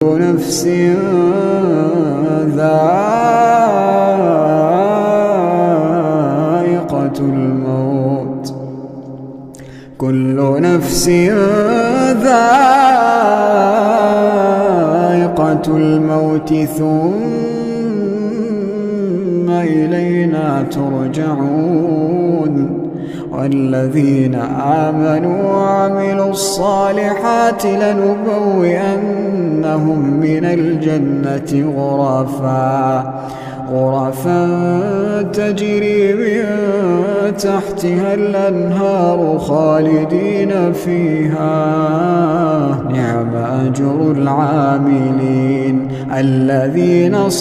نفس ذائقة الموت كل نفس ذائقة الموت ثم إلينا ترجعون والذين آمنوا وعملوا الصالحات لنبوئنهم من الجنة غرفا تجري من تحتها الأنهار خالدين فيها نعم أجر العاملين الذين